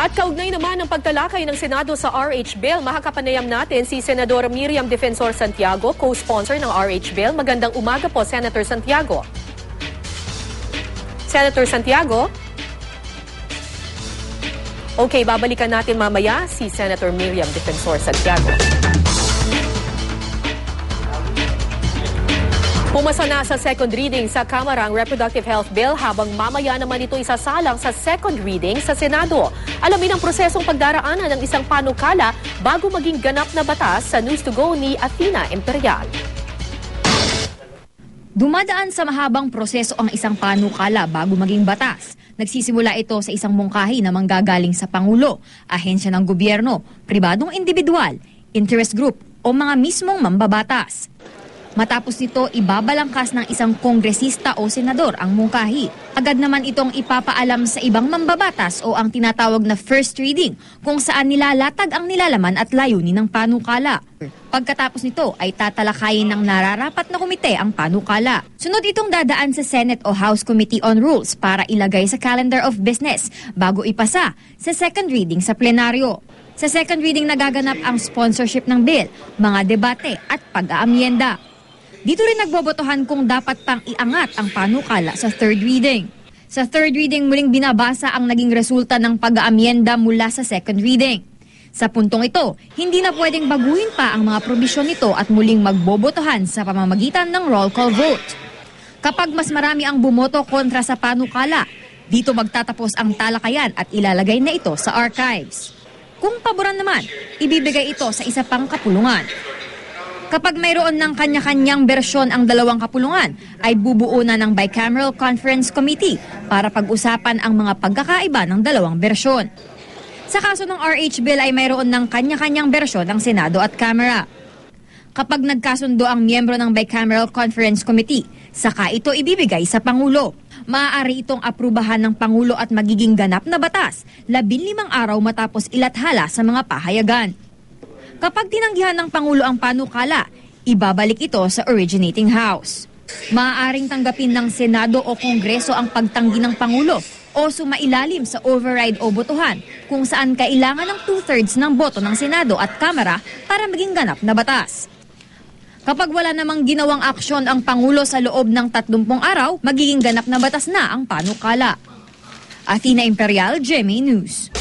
At kaugnay naman ng pagtalakay ng Senado sa RH Bill, makakapanayam natin si Senadora Miriam Defensor Santiago, co-sponsor ng RH Bill. Magandang umaga po, Senator Santiago. Senator Santiago? Okay, babalikan natin mamaya si Senator Miriam Defensor Santiago. Pumasa na sa second reading sa Kamara ang Reproductive Health Bill habang mamaya naman ito isasalang sa second reading sa Senado. Alamin ang prosesong pagdaraanan ng isang panukala bago maging ganap na batas sa News to Go ni Athena Imperial. Dumadaan sa mahabang proseso ang isang panukala bago maging batas. Nagsisimula ito sa isang mungkahi na manggagaling sa Pangulo, ahensya ng gobyerno, pribadong individual, interest group o mga mismong mambabatas. Matapos nito, ibabalangkas ng isang kongresista o senador ang mungkahi. Agad naman itong ipapaalam sa ibang mambabatas o ang tinatawag na first reading kung saan nilalatag ang nilalaman at layunin ng panukala. Pagkatapos nito ay tatalakayin ng nararapat na komite ang panukala. Sunod itong dadaan sa Senate o House Committee on Rules para ilagay sa calendar of business bago ipasa sa second reading sa plenaryo. Sa second reading nagaganap ang sponsorship ng bill, mga debate at pag-aamyenda. Dito rin nagbobotohan kung dapat pang iangat ang panukala sa third reading. Sa third reading muling binabasa ang naging resulta ng pag-aamyenda mula sa second reading. Sa puntong ito, hindi na pwedeng baguhin pa ang mga probisyon nito at muling magbobotohan sa pamamagitan ng roll call vote. Kapag mas marami ang bumoto kontra sa panukala, dito magtatapos ang talakayan at ilalagay na ito sa archives. Kung paboran naman, ibibigay ito sa isa pang kapulungan. Kapag mayroon ng kanya-kanyang bersyon ang dalawang kapulungan, ay bubuo na ng Bicameral Conference Committee para pag-usapan ang mga pagkakaiba ng dalawang bersyon. Sa kaso ng RH Bill ay mayroon ng kanya-kanyang bersyon ng Senado at Kamara. Kapag nagkasundo ang miyembro ng Bicameral Conference Committee, saka ito ibibigay sa Pangulo. Maaari itong aprubahan ng Pangulo at magiging ganap na batas 15 araw matapos ilathala sa mga pahayagan. Kapag tinanggihan ng Pangulo ang panukala, ibabalik ito sa originating house. Maaaring tanggapin ng Senado o Kongreso ang pagtanggi ng Pangulo o sumailalim sa override o botohan kung saan kailangan ng 2/3 ng boto ng Senado at Kamara para maging ganap na batas. Kapag wala namang ginawang aksyon ang Pangulo sa loob ng 30 araw, magiging ganap na batas na ang panukala. Athena Imperial, GMA News.